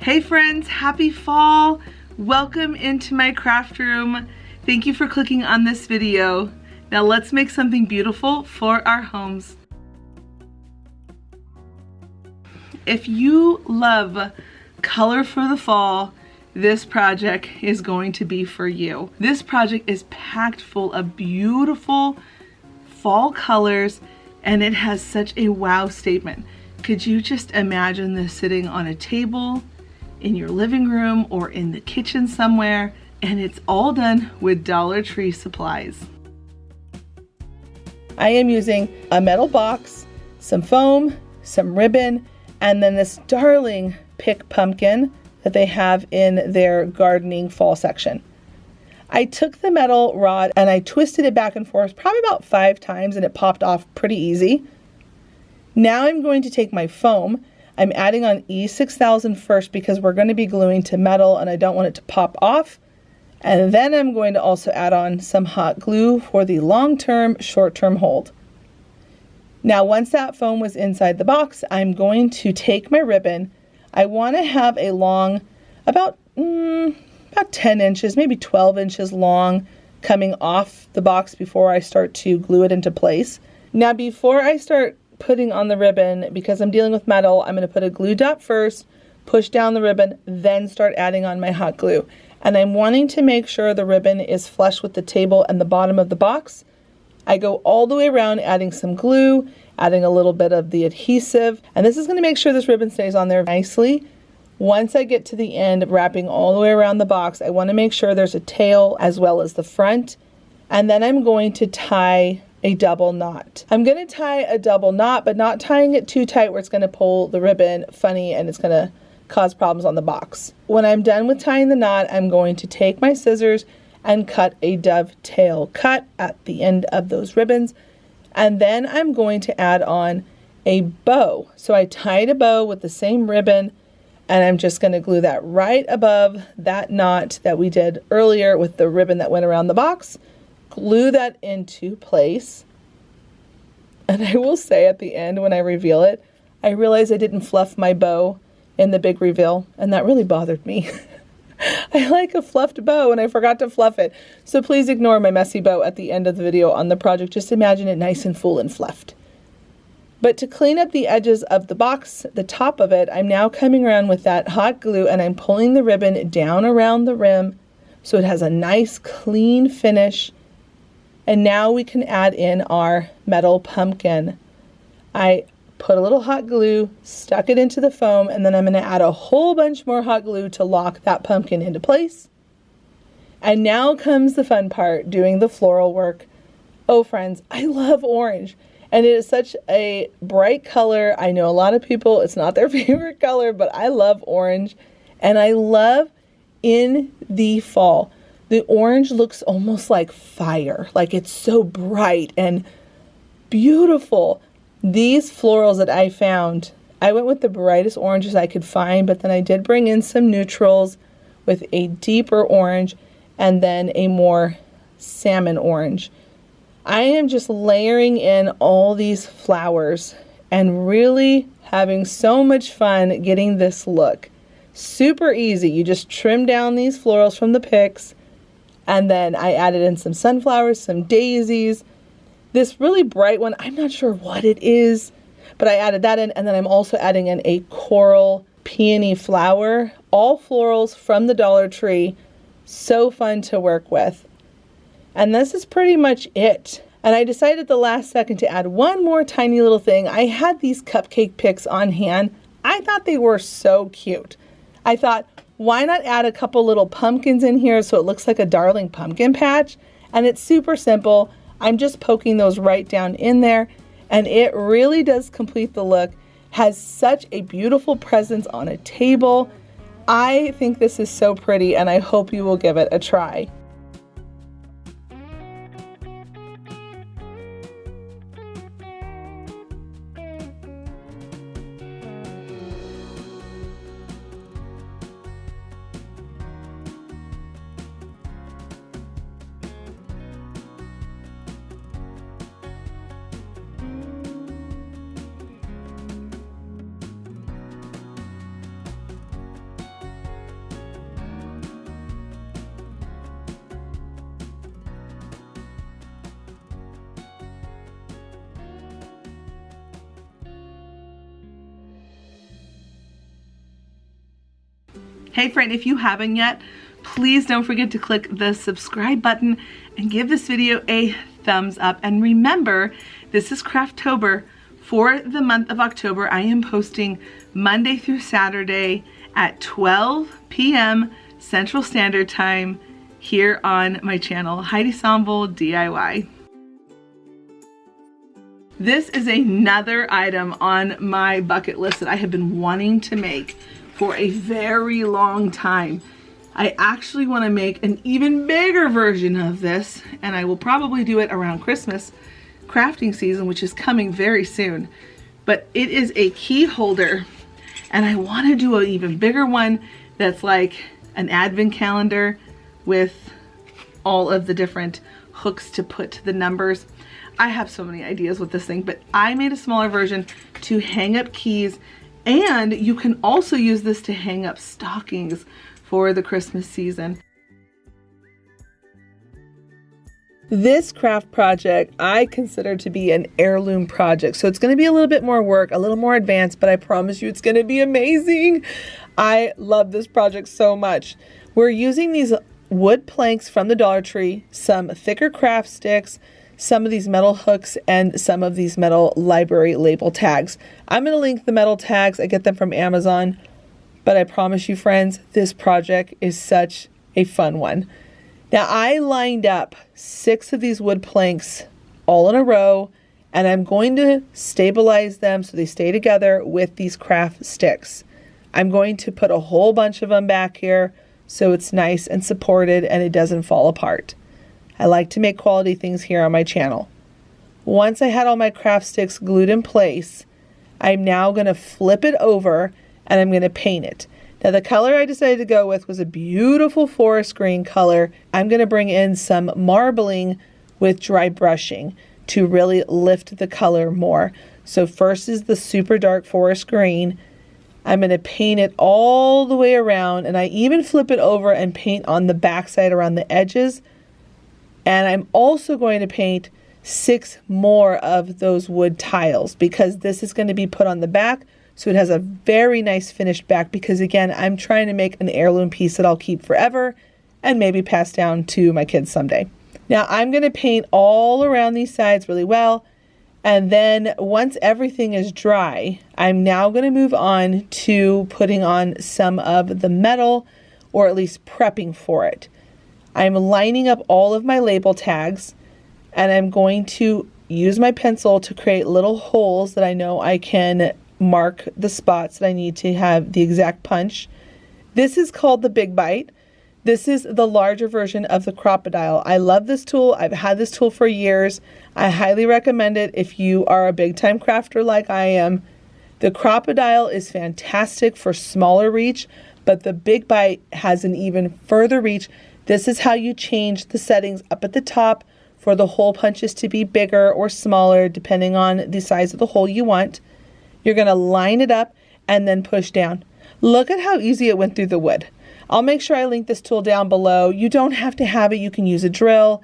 Hey friends, happy fall. Welcome into my craft room. Thank you for clicking on this video. Now let's make something beautiful for our homes. If you love color for the fall, this project is going to be for you. This project is packed full of beautiful fall colors and it has such a wow statement. Could you just imagine this sitting on a table in your living room or in the kitchen somewhere, and it's all done with Dollar Tree supplies. I am using a metal box, some foam, some ribbon, and then this darling pick pumpkin that they have in their gardening fall section. I took the metal rod and I twisted it back and forth probably about 5 times and it popped off pretty easy. Now I'm going to take my foam. I'm adding on E6000 first because we're going to be gluing to metal and I don't want it to pop off. And then I'm going to also add on some hot glue for the long-term, short-term hold. Now once that foam was inside the box, I'm going to take my ribbon. I want to have a long, about 10 inches, maybe 12 inches long, coming off the box before I start to glue it into place. Now before I start putting on the ribbon, because I'm dealing with metal, I'm going to put a glue dot first, push down the ribbon, then start adding on my hot glue. And I'm wanting to make sure the ribbon is flush with the table and the bottom of the box. I go all the way around adding some glue, adding a little bit of the adhesive, and this is going to make sure this ribbon stays on there nicely. Once I get to the end, wrapping all the way around the box, I want to make sure there's a tail as well as the front, and then I'm going to tie a double knot. I'm going to tie a double knot, but not tying it too tight where it's going to pull the ribbon funny and it's going to cause problems on the box. When I'm done with tying the knot, I'm going to take my scissors and cut a dovetail cut at the end of those ribbons. And then I'm going to add on a bow. So I tied a bow with the same ribbon and I'm just going to glue that right above that knot that we did earlier with the ribbon that went around the box. Glue that into place. And I will say at the end when I reveal it, I realized I didn't fluff my bow in the big reveal, and that really bothered me. I like a fluffed bow and I forgot to fluff it. So please ignore my messy bow at the end of the video on the project. Just imagine it nice and full and fluffed. But to clean up the edges of the box, the top of it, I'm now coming around with that hot glue and I'm pulling the ribbon down around the rim so it has a nice clean finish. And now we can add in our metal pumpkin. I put a little hot glue, stuck it into the foam, and then I'm going to add a whole bunch more hot glue to lock that pumpkin into place. And now comes the fun part, doing the floral work. Oh friends, I love orange. And it is such a bright color. I know a lot of people, it's not their favorite color, but I love orange. And I love in the fall. The orange looks almost like fire, like it's so bright and beautiful. These florals that I found, I went with the brightest oranges I could find, but then I did bring in some neutrals with a deeper orange and then a more salmon orange. I am just layering in all these flowers and really having so much fun getting this look. Super easy. You just trim down these florals from the picks. And then I added in some sunflowers, some daisies. This really bright one, I'm not sure what it is, but I added that in. And then I'm also adding in a coral peony flower. All florals from the Dollar Tree. So fun to work with. And this is pretty much it. And I decided at the last second to add one more tiny little thing. I had these cupcake picks on hand. I thought they were so cute. I thought, why not add a couple little pumpkins in here so it looks like a darling pumpkin patch? And it's super simple. I'm just poking those right down in there and it really does complete the look. Has such a beautiful presence on a table. I think this is so pretty and I hope you will give it a try. Hey friend, if you haven't yet, please don't forget to click the subscribe button and give this video a thumbs up. And remember, this is Craftober. For the month of October, I am posting Monday through Saturday at 12 p.m. Central Standard Time here on my channel, Heidi Sonville DIY. This is another item on my bucket list that I have been wanting to make for a very long time. I actually want to make an even bigger version of this, and I will probably do it around Christmas crafting season, which is coming very soon. But it is a key holder, and I want to do an even bigger one that's like an advent calendar with all of the different hooks to put the numbers. I have so many ideas with this thing, but I made a smaller version to hang up keys, and you can also use this to hang up stockings for the Christmas season. This craft project I consider to be an heirloom project, so it's going to be a little bit more work, a little more advanced, but I promise you it's going to be amazing. I love this project so much. We're using these wood planks from the Dollar Tree, some thicker craft sticks, some of these metal hooks, and some of these metal library label tags. I'm going to link the metal tags. I get them from Amazon, but I promise you friends, this project is such a fun one. Now I lined up 6 of these wood planks all in a row, and I'm going to stabilize them so they stay together with these craft sticks. I'm going to put a whole bunch of them back here so it's nice and supported and it doesn't fall apart. I like to make quality things here on my channel. Once I had all my craft sticks glued in place, I'm now going to flip it over and I'm going to paint it. Now the color I decided to go with was a beautiful forest green color. I'm going to bring in some marbling with dry brushing to really lift the color more. So first is the super dark forest green. I'm going to paint it all the way around, and I even flip it over and paint on the back side around the edges. And I'm also going to paint 6 more of those wood tiles because this is going to be put on the back, so it has a very nice finished back, because again, I'm trying to make an heirloom piece that I'll keep forever and maybe pass down to my kids someday. Now I'm going to paint all around these sides really well, and then once everything is dry, I'm now going to move on to putting on some of the metal, or at least prepping for it. I'm lining up all of my label tags, and I'm going to use my pencil to create little holes that I know I can mark the spots that I need to have the exact punch. This is called the Big Bite. This is the larger version of the Crop-A-Dile. I love this tool. I've had this tool for years. I highly recommend it if you are a big time crafter like I am. The Crop-A-Dile is fantastic for smaller reach, but the Big Bite has an even further reach. This is how you change the settings up at the top for the hole punches to be bigger or smaller depending on the size of the hole you want. You're going to line it up and then push down. Look at how easy it went through the wood. I'll make sure I link this tool down below. You don't have to have it. You can use a drill.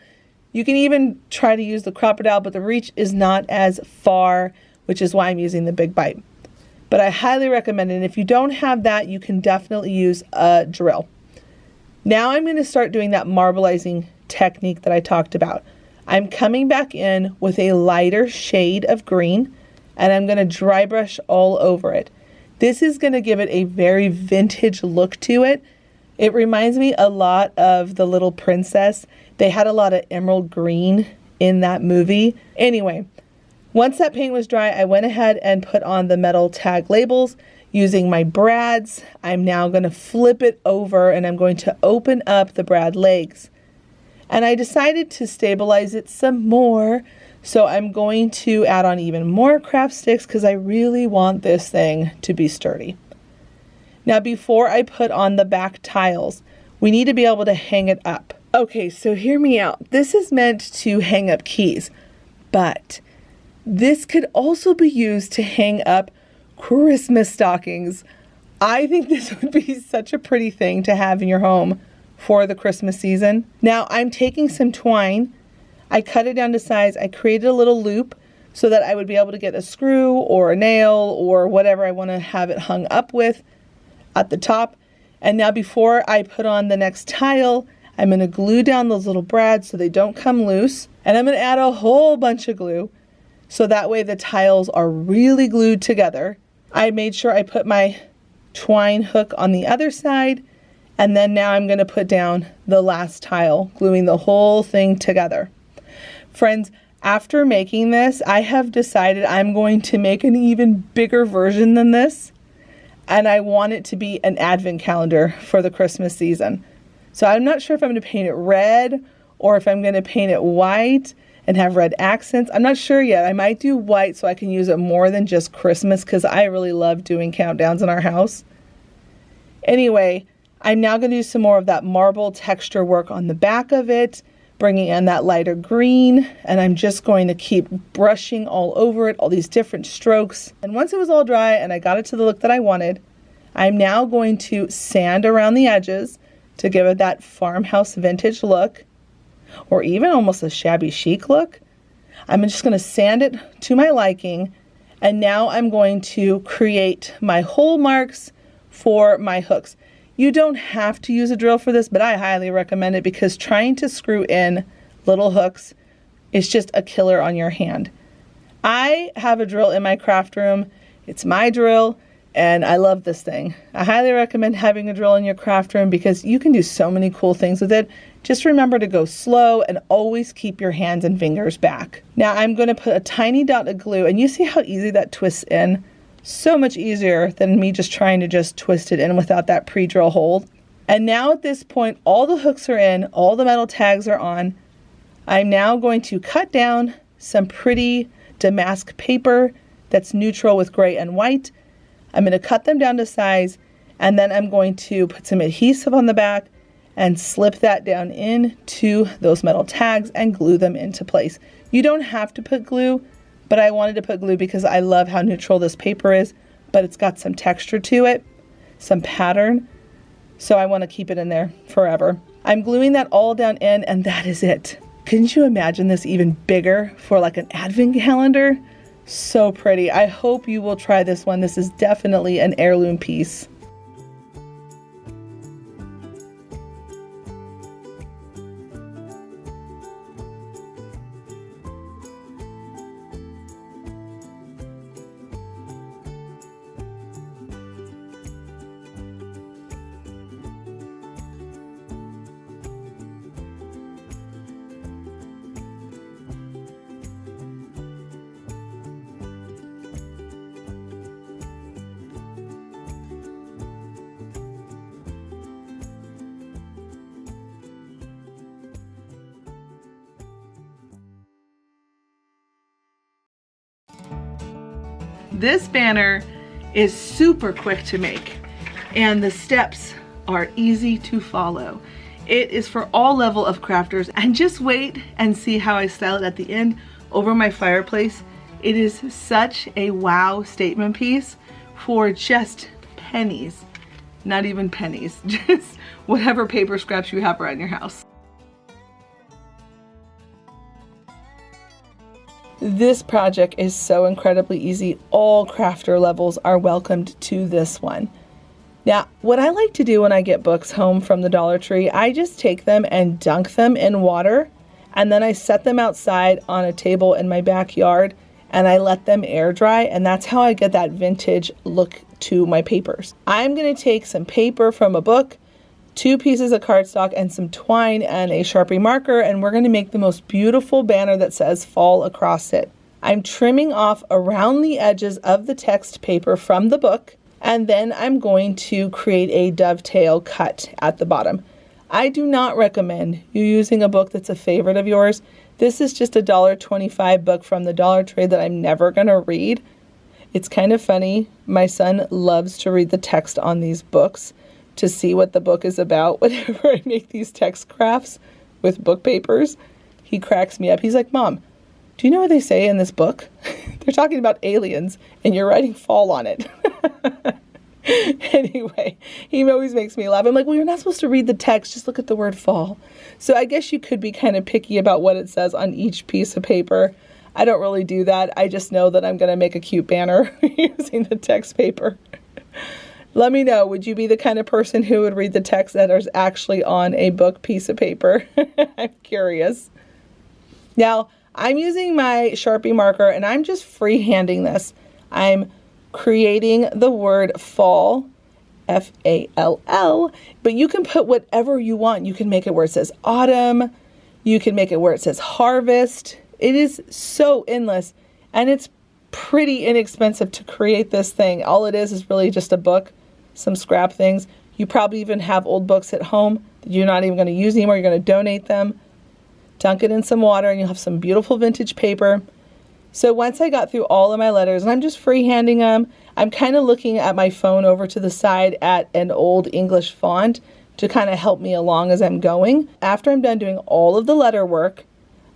You can even try to use the Crop-A-Dile, but the reach is not as far, which is why I'm using the Big Bite. But I highly recommend it. And if you don't have that, you can definitely use a drill. Now I'm going to start doing that marbleizing technique that I talked about. I'm coming back in with a lighter shade of green, and I'm going to dry brush all over it. This is going to give it a very vintage look to it. It reminds me a lot of The Little Princess. They had a lot of emerald green in that movie. Anyway, once that paint was dry, I went ahead and put on the metal tag labels. Using my brads, I'm now going to flip it over and I'm going to open up the brad legs. And I decided to stabilize it some more, so I'm going to add on even more craft sticks because I really want this thing to be sturdy. Now before I put on the back tiles, we need to be able to hang it up. Okay, so hear me out. This is meant to hang up keys, but this could also be used to hang up Christmas stockings. I think this would be such a pretty thing to have in your home for the Christmas season. Now I'm taking some twine. I cut it down to size. I created a little loop so that I would be able to get a screw or a nail or whatever I want to have it hung up with at the top. And now before I put on the next tile, I'm going to glue down those little brads so they don't come loose. And I'm going to add a whole bunch of glue so that way the tiles are really glued together. I made sure I put my twine hook on the other side, and then now I'm going to put down the last tile, gluing the whole thing together. Friends, after making this, I have decided I'm going to make an even bigger version than this, and I want it to be an advent calendar for the Christmas season. So I'm not sure if I'm going to paint it red or if I'm going to paint it white and have red accents. I'm not sure yet. I might do white so I can use it more than just Christmas because I really love doing countdowns in our house. Anyway, I'm now going to do some more of that marble texture work on the back of it, bringing in that lighter green, and I'm just going to keep brushing all over it, all these different strokes. And once it was all dry and I got it to the look that I wanted, I'm now going to sand around the edges to give it that farmhouse vintage look, or even almost a shabby chic look. I'm just going to sand it to my liking, and now I'm going to create my hole marks for my hooks. You don't have to use a drill for this, but I highly recommend it because trying to screw in little hooks is just a killer on your hand. I have a drill in my craft room. It's my drill, and I love this thing. I highly recommend having a drill in your craft room because you can do so many cool things with it. Just remember to go slow and always keep your hands and fingers back. Now I'm going to put a tiny dot of glue, and you see how easy that twists in? So much easier than me just trying to just twist it in without that pre-drill hold. And now at this point, all the hooks are in, all the metal tags are on. I'm now going to cut down some pretty damask paper that's neutral with gray and white. I'm going to cut them down to size, and then I'm going to put some adhesive on the back and slip that down into those metal tags and glue them into place. You don't have to put glue, but I wanted to put glue because I love how neutral this paper is, but it's got some texture to it, some pattern, so I want to keep it in there forever. I'm gluing that all down in, and that is it. Couldn't you imagine this even bigger for like an advent calendar? So pretty. I hope you will try this one. This is definitely an heirloom piece. This banner is super quick to make, and the steps are easy to follow. It is for all level of crafters, and just wait and see how I style it at the end over my fireplace. It is such a wow statement piece for just pennies. Not even pennies, just whatever paper scraps you have around your house. This project is so incredibly easy. All crafter levels are welcomed to this one. Now, what I like to do when I get books home from the Dollar Tree, I just take them and dunk them in water, and then I set them outside on a table in my backyard, and I let them air dry, and that's how I get that vintage look to my papers. I'm going to take some paper from a book, 2 pieces of cardstock, and some twine and a Sharpie marker, and we're going to make the most beautiful banner that says fall across it. I'm trimming off around the edges of the text paper from the book, and then I'm going to create a dovetail cut at the bottom. I do not recommend you using a book that's a favorite of yours. This is just a $1.25 book from the Dollar Tree that I'm never going to read. It's kind of funny. My son loves to read the text on these books to see what the book is about. Whenever I make these text crafts with book papers, he cracks me up. He's like, Mom, do you know what they say in this book? They're talking about aliens and you're writing fall on it. Anyway, he always makes me laugh. I'm like, well, you're not supposed to read the text, just look at the word fall. So I guess you could be kind of picky about what it says on each piece of paper. I don't really do that. I just know that I'm going to make a cute banner using the text paper. Let me know, would you be the kind of person who would read the text that is actually on a book piece of paper? I'm curious. Now, I'm using my Sharpie marker and I'm just freehanding this. I'm creating the word fall, F-A-L-L, but you can put whatever you want. You can make it where it says autumn. You can make it where it says harvest. It is so endless, and it's pretty inexpensive to create this thing. All it is really just a book, some scrap things. You probably even have old books at home that you're not even going to use anymore. You're going to donate them. Dunk it in some water and you'll have some beautiful vintage paper. So once I got through all of my letters, and I'm just freehanding them, I'm kind of looking at my phone over to the side at an old English font to kind of help me along as I'm going. After I'm done doing all of the letter work,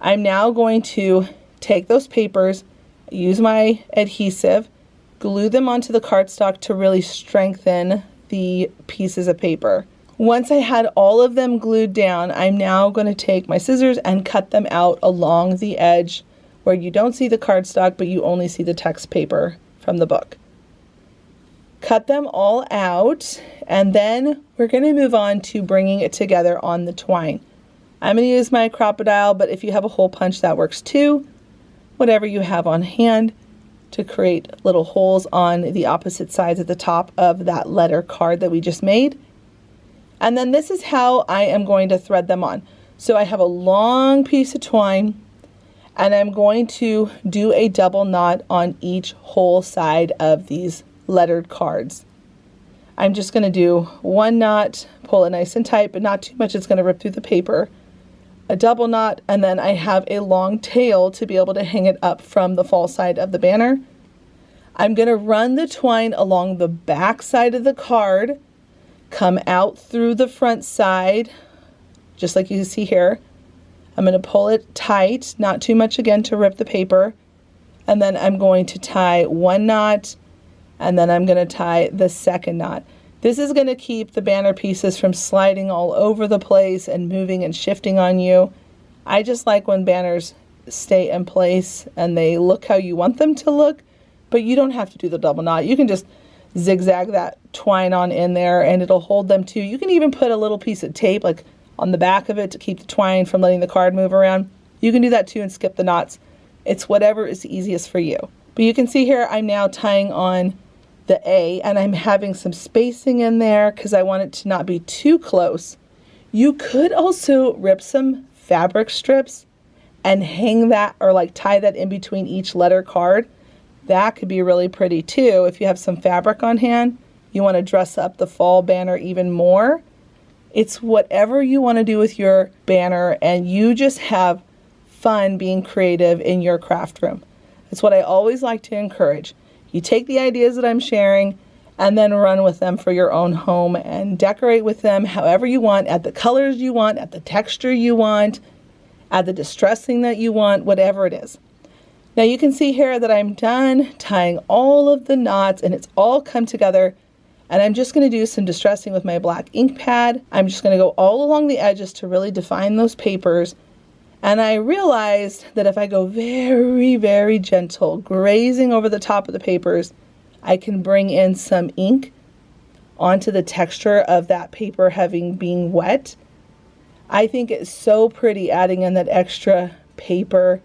I'm now going to take those papers, use my adhesive, glue them onto the cardstock to really strengthen the pieces of paper. Once I had all of them glued down, I'm now going to take my scissors and cut them out along the edge where you don't see the cardstock, but you only see the text paper from the book. Cut them all out, and then we're going to move on to bringing it together on the twine. I'm going to use my Craftober, but if you have a hole punch, that works too. Whatever you have on hand to create little holes on the opposite sides at the top of that letter card that we just made. And then this is how I am going to thread them on. So I have a long piece of twine, and I'm going to do a double knot on each whole side of these lettered cards. I'm just going to do one knot, pull it nice and tight, but not too much, it's going to rip through the paper. A double knot, and then I have a long tail to be able to hang it up from the fall side of the banner. I'm going to run the twine along the back side of the card, come out through the front side, just like you can see here. I'm going to pull it tight, not too much again to rip the paper, and then I'm going to tie one knot, and then I'm going to tie the second knot. This is going to keep the banner pieces from sliding all over the place and moving and shifting on you. I just like when banners stay in place and they look how you want them to look, but you don't have to do the double knot. You can just zigzag that twine on in there and it'll hold them too. You can even put a little piece of tape like on the back of it to keep the twine from letting the card move around. You can do that too and skip the knots. It's whatever is easiest for you. But you can see here I'm now tying on the A, and I'm having some spacing in there because I want it to not be too close. You could also rip some fabric strips and hang that or like tie that in between each letter card. That could be really pretty too. If you have some fabric on hand, you want to dress up the fall banner even more. It's whatever you want to do with your banner, and you just have fun being creative in your craft room. It's what I always like to encourage. You take the ideas that I'm sharing and then run with them for your own home and decorate with them however you want, at the colors you want, at the texture you want, at the distressing that you want, whatever it is. Now you can see here that I'm done tying all of the knots and it's all come together, and I'm just going to do some distressing with my black ink pad. I'm just going to go all along the edges to really define those papers. And I realized that if I go very, very gentle, grazing over the top of the papers, I can bring in some ink onto the texture of that paper having been wet. I think it's so pretty adding in that extra paper,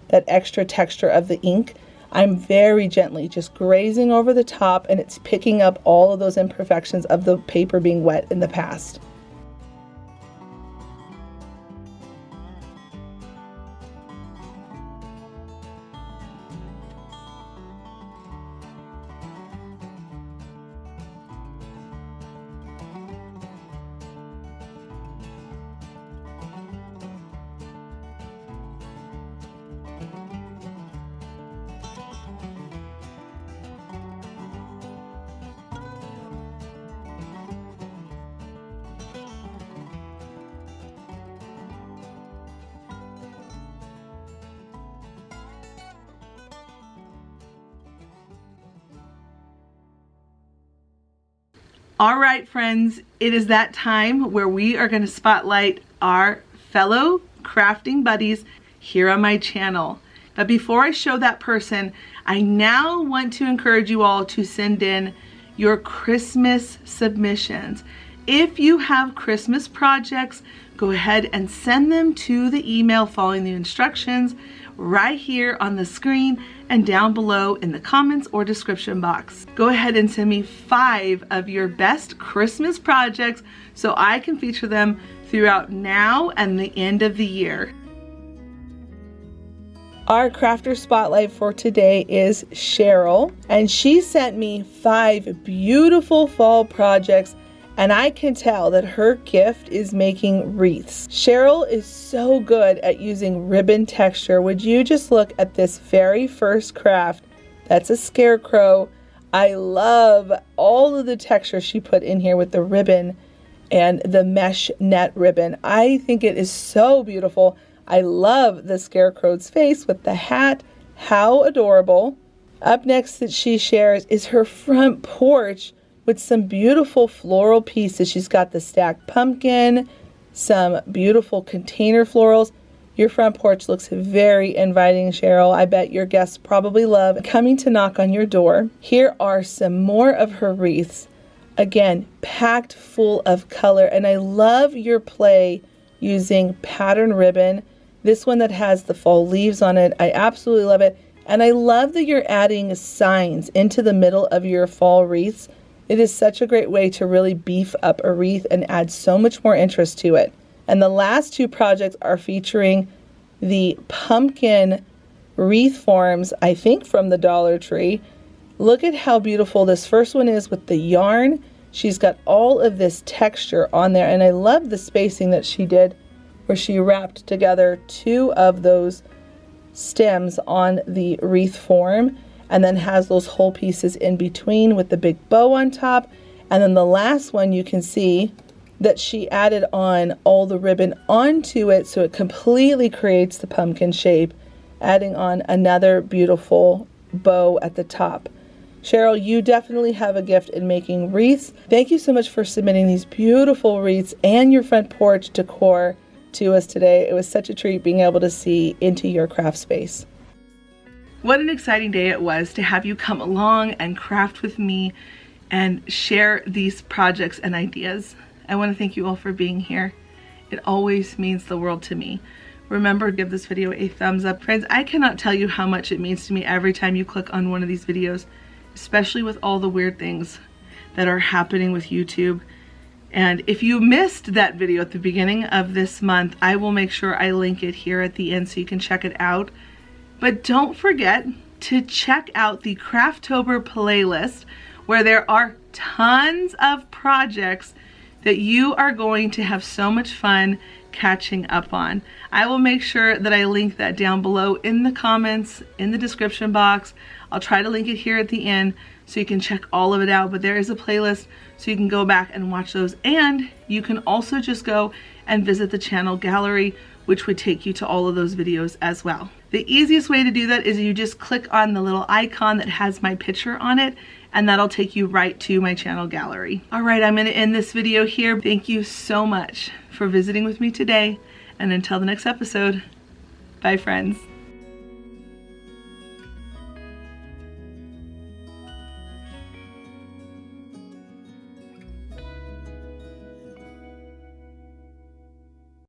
that extra texture of the ink. I'm very gently just grazing over the top, and it's picking up all of those imperfections of the paper being wet in the past. All right, friends, it is that time where we are going to spotlight our fellow crafting buddies here on my channel. But before I show that person, I now want to encourage you all to send in your Christmas submissions. If you have Christmas projects, go ahead and send them to the email following the instructions right here on the screen and down below in the comments or description box. Go ahead and send me 5 of your best Christmas projects so I can feature them throughout now and the end of the year. Our crafter spotlight for today is Cheryl, and she sent me 5 beautiful fall projects, and I can tell that her gift is making wreaths. Cheryl is so good at using ribbon texture. Would you just look at this very first craft? That's a scarecrow. I love all of the texture she put in here with the ribbon and the mesh net ribbon. I think it is so beautiful. I love the scarecrow's face with the hat. How adorable. Up next that she shares is her front porch with some beautiful floral pieces. She's got the stacked pumpkin, some beautiful container florals. Your front porch looks very inviting, Cheryl. I bet your guests probably love coming to knock on your door. Here are some more of her wreaths. Again, packed full of color, and I love your play using pattern ribbon. This one that has the fall leaves on it, I absolutely love it. And I love that you're adding signs into the middle of your fall wreaths. It is such a great way to really beef up a wreath and add so much more interest to it. And the last 2 projects are featuring the pumpkin wreath forms, I think from the Dollar Tree. Look at how beautiful this first one is with the yarn. She's got all of this texture on there, and I love the spacing that she did where she wrapped together 2 of those stems on the wreath form and then has those whole pieces in between with the big bow on top. And then the last one, you can see that she added on all the ribbon onto it so it completely creates the pumpkin shape, adding on another beautiful bow at the top. Cheryl, you definitely have a gift in making wreaths. Thank you so much for submitting these beautiful wreaths and your front porch decor to us today. It was such a treat being able to see into your craft space. What an exciting day it was to have you come along and craft with me and share these projects and ideas. I want to thank you all for being here. It always means the world to me. Remember to give this video a thumbs up. Friends, I cannot tell you how much it means to me every time you click on one of these videos, especially with all the weird things that are happening with YouTube. And if you missed that video at the beginning of this month, I will make sure I link it here at the end so you can check it out. But don't forget to check out the Craftober playlist where there are tons of projects that you are going to have so much fun catching up on. I will make sure that I link that down below in the comments, in the description box. I'll try to link it here at the end so you can check all of it out, but there is a playlist so you can go back and watch those, and you can also just go and visit the channel gallery, which would take you to all of those videos as well. The easiest way to do that is you just click on the little icon that has my picture on it, and that'll take you right to my channel gallery. All right, I'm gonna end this video here. Thank you so much for visiting with me today, and until the next episode, bye friends.